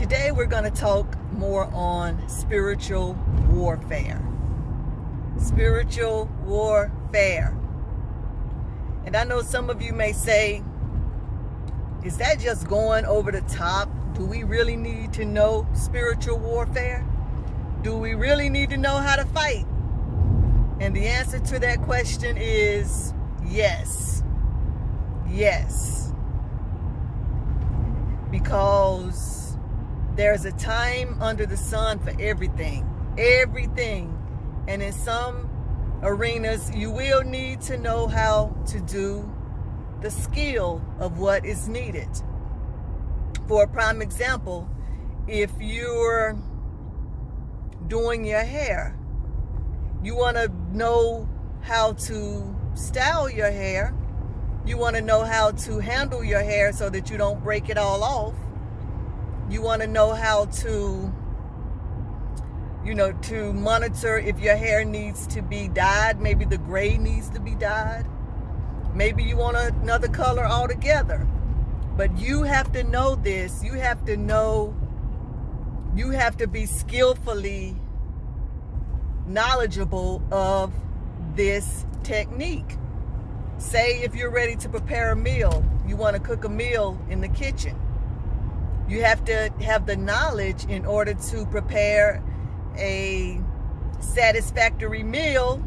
Today we're going to talk more on spiritual warfare. Spiritual warfare. And I know some of you may say, is that just going over the top? Do we really need to know spiritual warfare? Do we really need to know how to fight? And the answer to that question is yes. Yes. Because there's a time under the sun for everything. Everything. And in some arenas, you will need to know how to do the skill of what is needed. For a prime example, if you're doing your hair, you want to know how to style your hair. You want to know how to handle your hair so that you don't break it all off. You want to know how to, to monitor if your hair needs to be dyed. Maybe the gray needs to be dyed. Maybe you want another color altogether. But you have to know this. You have to know, you have to be skillfully knowledgeable of this technique. Say if you're ready to prepare a meal, you want to cook a meal in the kitchen. You have to have the knowledge in order to prepare a satisfactory meal.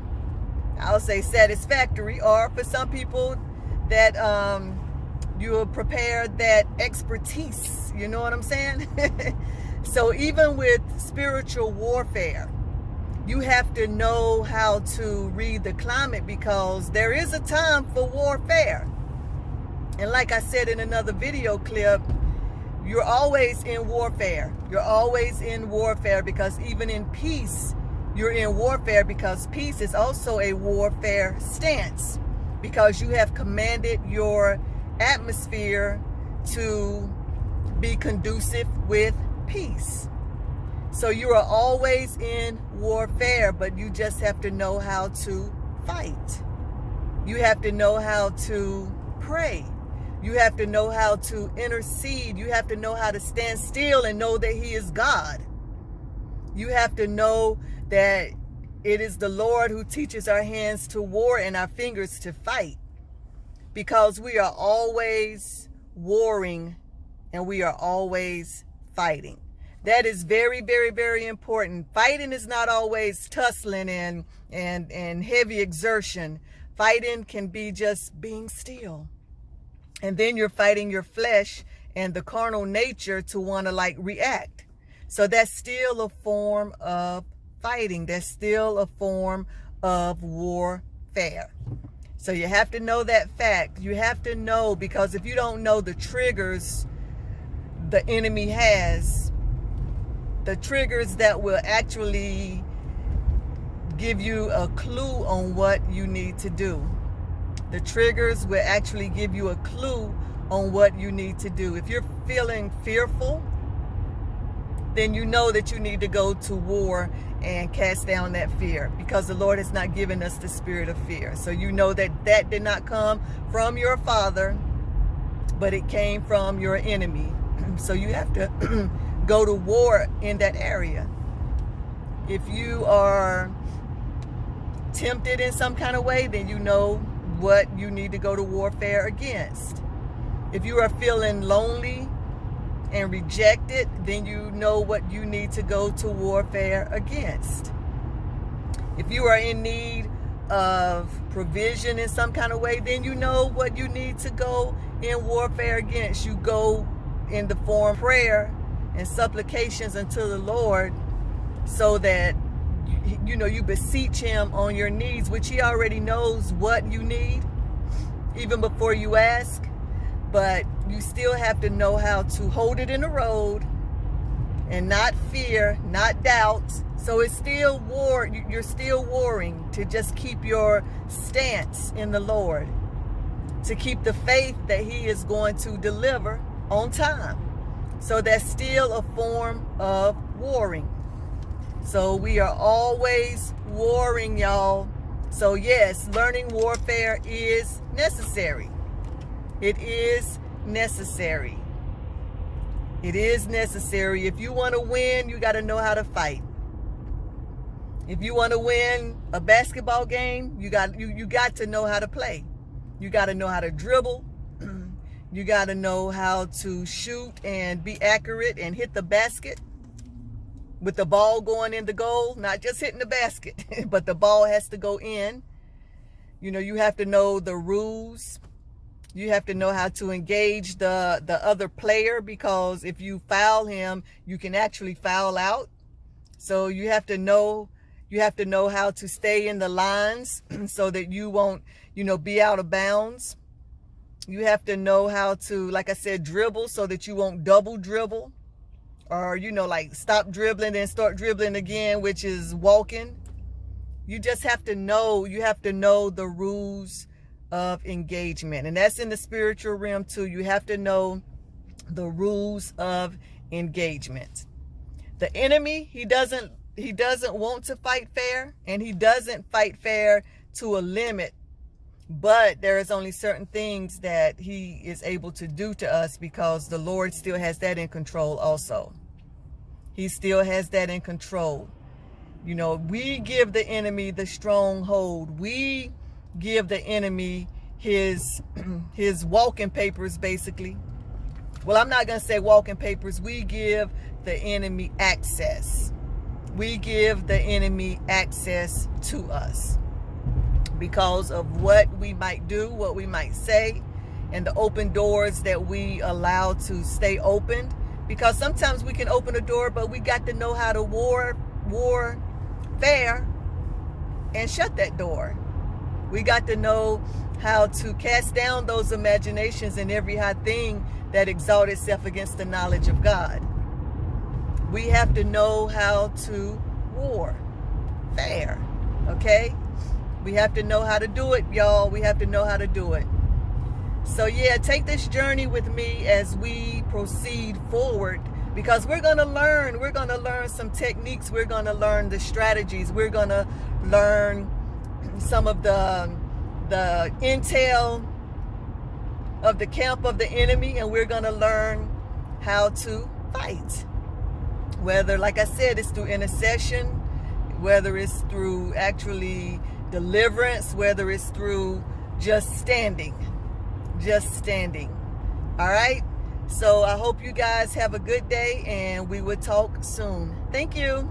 I'll say satisfactory, or for some people that you will prepare that expertise. You know what I'm saying? So even with spiritual warfare, you have to know how to read the climate, because there is a time for warfare. And like I said in another video clip, you're always in warfare. You're always in warfare, because even in peace, you're in warfare, because peace is also a warfare stance, because you have commanded your atmosphere to be conducive with peace. So you are always in warfare, but you just have to know how to fight. You have to know how to pray. You have to know how to intercede. You have to know how to stand still and know that He is God. You have to know that it is the Lord who teaches our hands to war and our fingers to fight, because we are always warring and we are always fighting. That is very, very, very important. Fighting is not always tussling and heavy exertion. Fighting can be just being still. And then you're fighting your flesh and the carnal nature to want to react. So that's still a form of fighting. That's still a form of warfare. So you have to know that fact. You have to know, because if you don't know the triggers the enemy has, the triggers that will actually give you a clue on what you need to do. The triggers will actually give you a clue on what you need to do. If you're feeling fearful, then you know that you need to go to war and cast down that fear, because the Lord has not given us the spirit of fear. So you know that that did not come from your father, but it came from your enemy. So you have to go to war in that area. If you are tempted in some kind of way, then you know what you need to go to warfare against. If you are feeling lonely and rejected, then you know what you need to go to warfare against. If you are in need of provision in some kind of way, then you know what you need to go in warfare against. You go in the form of prayer and supplications unto the Lord, so that you beseech Him on your needs, which He already knows what you need even before you ask. But you still have to know how to hold it in the road and not fear, not doubt. So it's still war. You're still warring to just keep your stance in the Lord, to keep the faith that He is going to deliver on time. So that's still a form of warring. So we are always warring, y'all. So yes, learning warfare is necessary. It is necessary. It is necessary. If you want to win, you got to know how to fight. If you want to win a basketball game, you got to know how to play. You got to know how to dribble. You got to know how to shoot and be accurate and hit the basket with the ball going in the goal, not just hitting the basket, but the ball has to go in. You know, you have to know the rules. You have to know how to engage the other player, because if you foul him, you can actually foul out. So you have to know how to stay in the lines so that you won't, be out of bounds. You have to know how to, like I said, dribble so that you won't double dribble, or, like stop dribbling and start dribbling again, which is walking. You just have to know, the rules of engagement. And that's in the spiritual realm too. You have to know the rules of engagement. The enemy, he doesn't want to fight fair, and he doesn't fight fair to a limit. But there is only certain things that he is able to do to us, because the Lord still has that in control also. He still has that in control. We give the enemy the stronghold. We give the enemy his walking papers, basically. Well, I'm not going to say walking papers. We give the enemy access. We give the enemy access to us because of what we might do, what we might say, and the open doors that we allow to stay open. Because sometimes we can open a door, but we got to know how to war fair and shut that door. We got to know how to cast down those imaginations and every high thing that exalts itself against the knowledge of God. We have to know how to war fair, okay? We have to know how to do it, y'all. We have to know how to do it. So yeah, take this journey with me as we proceed forward, because we're going to learn some techniques. We're going to learn the strategies. We're going to learn some of the intel of the camp of the enemy, and we're going to learn how to fight. Whether, like I said, it's through intercession, whether it's through actually deliverance, whether it's through just standing. All right? So I hope you guys have a good day, and we will talk soon. Thank you.